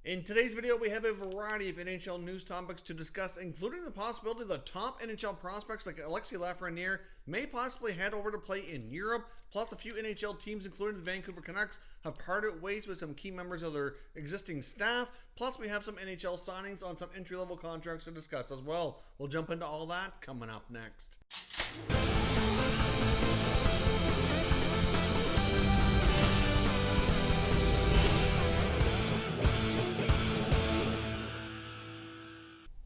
In today's video, we have a variety of NHL news topics to discuss, including the possibility the top NHL prospects like Alexis Lafreniere may possibly head over to play in Europe, plus a few NHL teams, including the Vancouver Canucks, have parted ways with some key members of their existing staff, plus we have some NHL signings on some entry-level contracts to discuss as well. We'll jump into all that coming up next.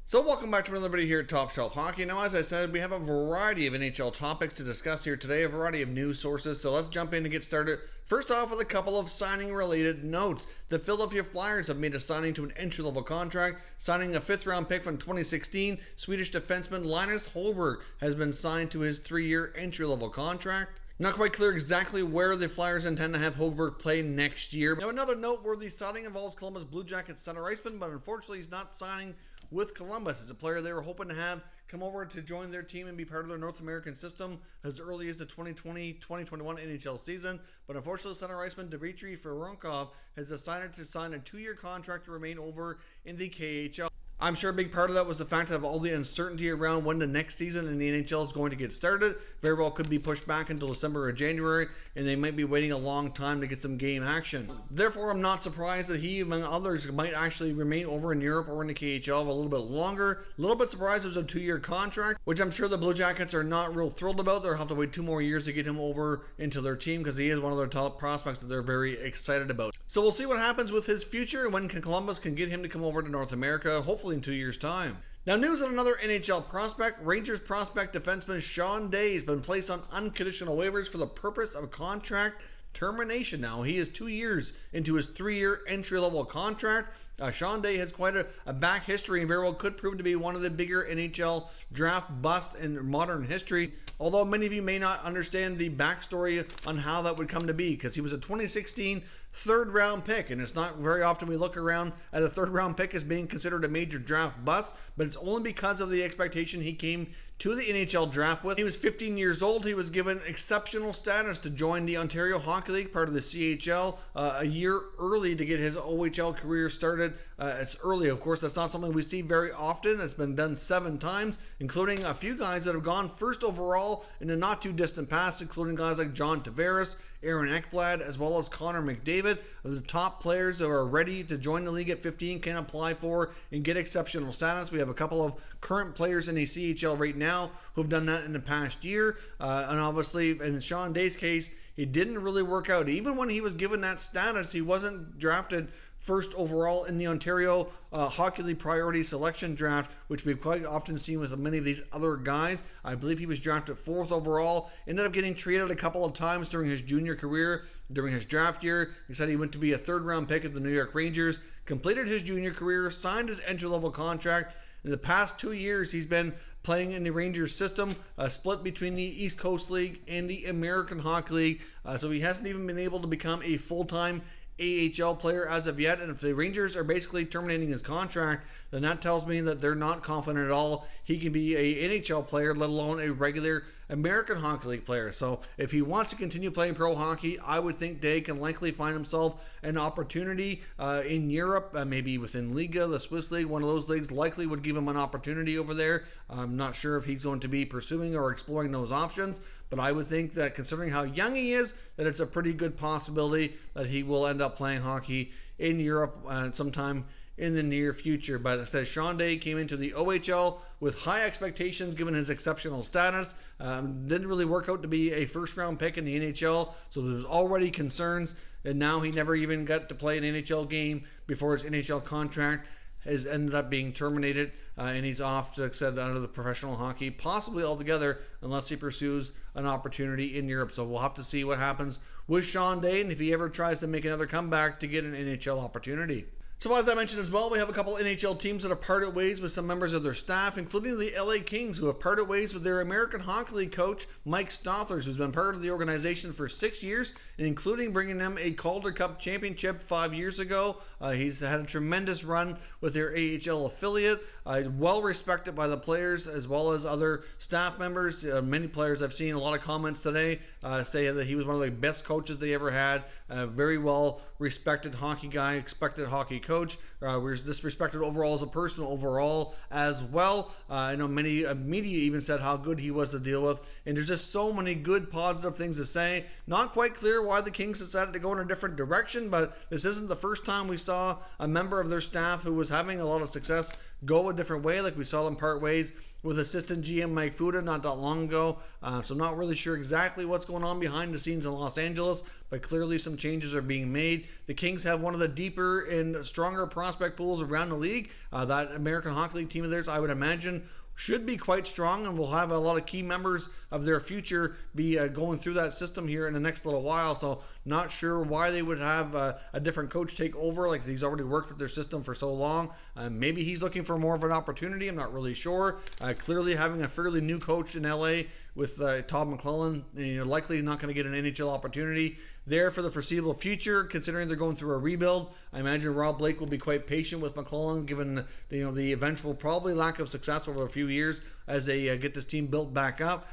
So welcome back to another video here at Top Shelf Hockey. Now, as I said, we have a variety of NHL topics to discuss here today, a variety of news sources. So let's jump in and get started. First off, with a couple of signing-related notes. The Philadelphia Flyers have made a signing to an entry-level contract, signing a fifth-round pick from 2016. Swedish defenseman Linus Hallberg has been signed to his 3-year entry-level contract. Not quite clear exactly where the Flyers intend to have Hallberg play next year. Now, another noteworthy signing involves Columbus Blue Jackets center iceman, but unfortunately he's not signing with Columbus. As a player they were hoping to have come over to join their team and be part of their North American system as early as the 2020-2021 NHL season. But unfortunately, center iceman Dmitry Ferenkov has decided to sign a 2-year contract to remain over in the KHL. I'm sure a big part of that was the fact of all the uncertainty around when the next season in the NHL is going to get started. Very well could be pushed back until December or January, and they might be waiting a long time to get some game action. Therefore, I'm not surprised that he, among others, might actually remain over in Europe or in the KHL a little bit longer. A little bit surprised it was a 2-year contract, which I'm sure the Blue Jackets are not real thrilled about. They'll have to wait 2 more years to get him over into their team because he is one of their top prospects that they're very excited about. So we'll see what happens with his future and when Columbus can get him to come over to North America, hopefully in 2 years' time. Now, news on another NHL prospect. Rangers prospect defenseman Sean Day has been placed on unconditional waivers for the purpose of contract termination. Now, he is 2 years into his 3-year entry-level contract. Sean Day has quite a back history and very well could prove to be one of the bigger NHL draft busts in modern history, although many of you may not understand the backstory on how that would come to be, because he was a 2016 third-round pick, and it's not very often we look around at a third-round pick as being considered a major draft bust, but it's only because of the expectation he came to the NHL draft with. He was 15 years old. He was given exceptional status to join the Ontario Hockey League, part of the CHL, a year early to get his OHL career started. It's early, of course. That's not something we see very often. It's been done 7 times, including a few guys that have gone first overall in the not too distant past, including guys like John Tavares, Aaron Ekblad, as well as Connor McDavid. The top players that are ready to join the league at 15 can apply for and get exceptional status. We have a couple of current players in the CHL right now who've done that in the past year. And obviously, in Sean Day's case, it didn't really work out. Even when he was given that status, he wasn't drafted first overall in the Ontario Hockey League Priority Selection Draft, which we've quite often seen with many of these other guys. I believe he was drafted 4th overall, ended up getting traded a couple of times during his junior career, during his draft year. He said he went to be a 3rd-round pick at the New York Rangers, completed his junior career, signed his entry-level contract. In the past 2 years, he's been playing in the Rangers system, split between the East Coast League and the American Hockey League. So he hasn't even been able to become a full-time AHL player as of yet, and if the Rangers are basically terminating his contract, then that tells me that they're not confident at all he can be a NHL player, let alone a regular American Hockey League player. So if he wants to continue playing pro hockey, I would think Day can likely find himself an opportunity in Europe, maybe within Liga, the Swiss League. One of those leagues likely would give him an opportunity over there. I'm not sure if he's going to be pursuing or exploring those options, but I would think that considering how young he is, that it's a pretty good possibility that he will end up playing hockey in Europe sometime in the near future. But it says Sean Day came into the OHL with high expectations given his exceptional status. Didn't really work out to be a 1st-round pick in the NHL, so there was already concerns, and now he never even got to play an NHL game before his NHL contract has ended up being terminated, and he's off to extend out of the professional hockey, possibly altogether, unless he pursues an opportunity in Europe. So we'll have to see what happens with Sean Day, and if he ever tries to make another comeback to get an NHL opportunity. So as I mentioned as well, we have a couple NHL teams that have parted ways with some members of their staff, including the LA Kings, who have parted ways with their American Hockey League coach, Mike Stothers, who's been part of the organization for 6 years, including bringing them a Calder Cup championship 5 years ago. He's had a tremendous run with their AHL affiliate. He's well respected by the players as well as other staff members. Many players, I've seen a lot of comments today say that he was one of the best coaches they ever had. Very well respected hockey guy, expected hockey coach, was disrespected overall as a person overall as well. I know many media even said how good he was to deal with, and there's just so many good positive things to say. Not quite clear why the Kings decided to go in a different direction, but this isn't the first time we saw a member of their staff who was having a lot of success go a different way, like we saw them part ways with assistant GM Mike Fuda not that long ago. So I'm not really sure exactly what's going on behind the scenes in Los Angeles, but clearly some changes are being made. The Kings have one of the deeper and stronger prospect pools around the league. That American Hockey League team of theirs, I would imagine, should be quite strong, and will have a lot of key members of their future be going through that system here in the next little while. So not sure why they would have a different coach take over, like he's already worked with their system for so long. Maybe he's looking for more of an opportunity. I'm not really sure. Clearly having a fairly new coach in LA with Todd McClellan, likely not going to get an NHL opportunity there for the foreseeable future, considering they're going through a rebuild. I imagine Rob Blake will be quite patient with McClellan, given the eventual probably lack of success over a few years as they get this team built back up.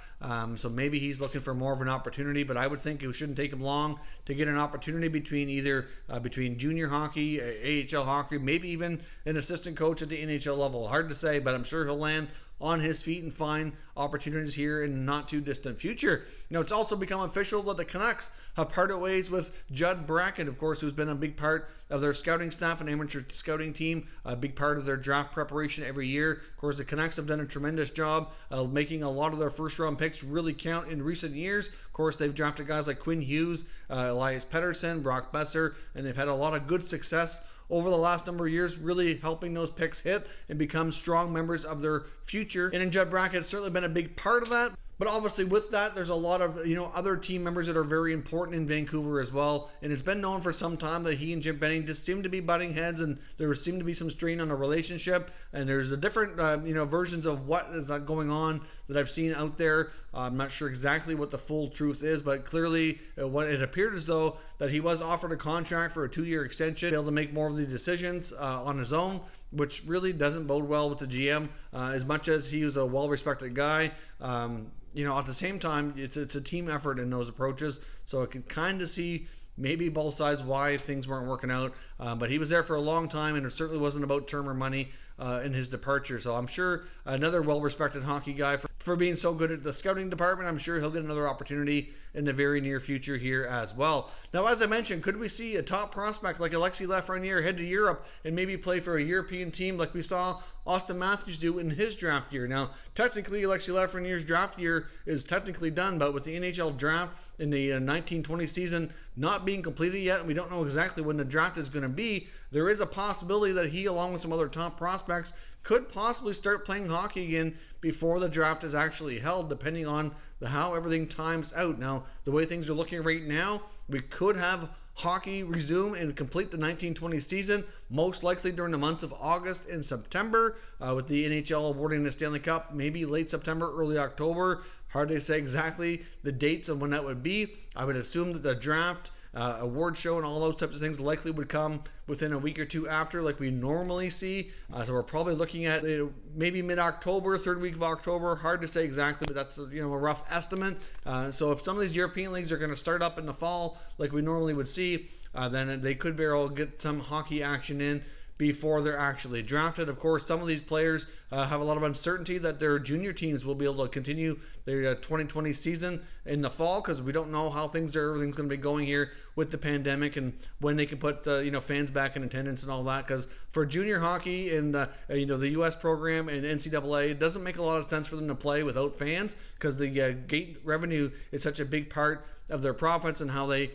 So maybe he's looking for more of an opportunity, but I would think it shouldn't take him long to get an opportunity between junior hockey, AHL hockey, maybe even an assistant coach at the NHL level. Hard to say, but I'm sure he'll land on his feet and find opportunities here in the not too distant future. It's also become official that the Canucks have parted ways with Judd Brackett, of course, who's been a big part of their scouting staff and amateur scouting team, a big part of their draft preparation every year. Of course, the Canucks have done a tremendous job of making a lot of their first round picks really count in recent years. Of course, they've drafted guys like Quinn Hughes, Elias Pettersson, Brock Besser, and they've had a lot of good success over the last number of years, really helping those picks hit and become strong members of their future. And in Judd Brackett, it's certainly been a big part of that. But obviously with that, there's a lot of other team members that are very important in Vancouver as well. And it's been known for some time that he and Jim Benning just seem to be butting heads, and there seem to be some strain on the relationship. And there's a different versions of what is going on that I've seen out there. I'm not sure exactly what the full truth is, but clearly what it appeared as though that he was offered a contract for a 2-year extension, be able to make more of the decisions on his own, which really doesn't bode well with the GM. As much as he was a well-respected guy, at the same time, it's a team effort in those approaches. So I can kind of see maybe both sides why things weren't working out. But he was there for a long time, and it certainly wasn't about term or money in his departure. So I'm sure another well-respected hockey guy for being so good at the scouting department. I'm sure he'll get another opportunity in the very near future here as well. Now, as I mentioned, could we see a top prospect like Alexis Lafreniere head to Europe and maybe play for a European team like we saw Austin Matthews do in his draft year? Now, technically, Alexis Lafreniere's draft year is technically done, but with the NHL draft in the 1920 season not being completed yet, and we don't know exactly when the draft is going to be, there is a possibility that he, along with some other top prospects, could possibly start playing hockey again before the draft is actually held, depending on how everything times out. Now, the way things are looking right now, we could have hockey resume and complete the 1920 season, most likely during the months of August and September, with the NHL awarding the Stanley Cup, maybe late September, early October. Hard to say exactly the dates and when that would be. I would assume that the draft, award show, and all those types of things likely would come within a week or two after, like we normally see. So we're probably looking at maybe mid-October, third week of October. Hard to say exactly, but that's a rough estimate. So if some of these European leagues are going to start up in the fall, like we normally would see, then they could very well get some hockey action in before they're actually drafted. Of course, some of these players have a lot of uncertainty that their junior teams will be able to continue their 2020 season in the fall, because we don't know how everything's going to be going here with the pandemic and when they can put fans back in attendance and all that. Because for junior hockey and the U.S. program and NCAA, it doesn't make a lot of sense for them to play without fans, because the gate revenue is such a big part of their profits and how they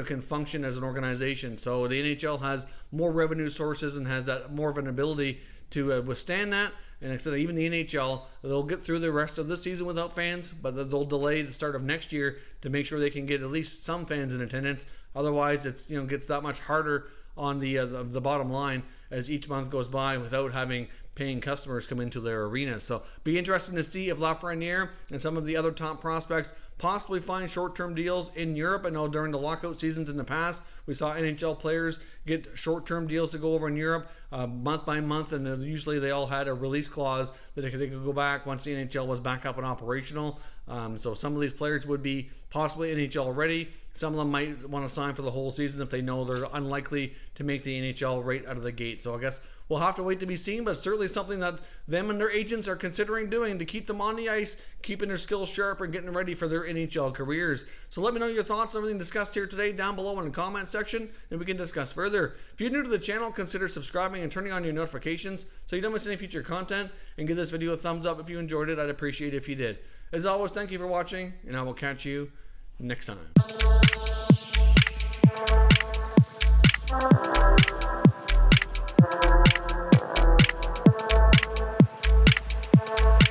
can function as an organization. So the NHL has more revenue sources and has that more of an ability to withstand that. And instead of even the NHL, they'll get through the rest of this season without fans, but they'll delay the start of next year to make sure they can get at least some fans in attendance. Otherwise, it's gets that much harder on the bottom line as each month goes by without having paying customers come into their arena. So be interesting to see if Lafreniere and some of the other top prospects possibly find short-term deals in Europe. I know during the lockout seasons in the past, we saw NHL players get short-term deals to go over in Europe month by month, and usually they all had a release clause that they could go back once the NHL was back up and operational. So some of these players would be possibly NHL ready. Some of them might want to sign for the whole season if they know they're unlikely to make the NHL right out of the gate. So I guess we'll have to wait to be seen, but certainly something that them and their agents are considering doing to keep them on the ice, keeping their skills sharp and getting ready for their NHL careers. So let me know your thoughts on everything discussed here today down below in the comment section, and we can discuss further. If you're new to the channel, consider subscribing and turning on your notifications so you don't miss any future content, and give this video a thumbs up if you enjoyed it. I'd appreciate it if you did. As always, thank you for watching, and I will catch you next time.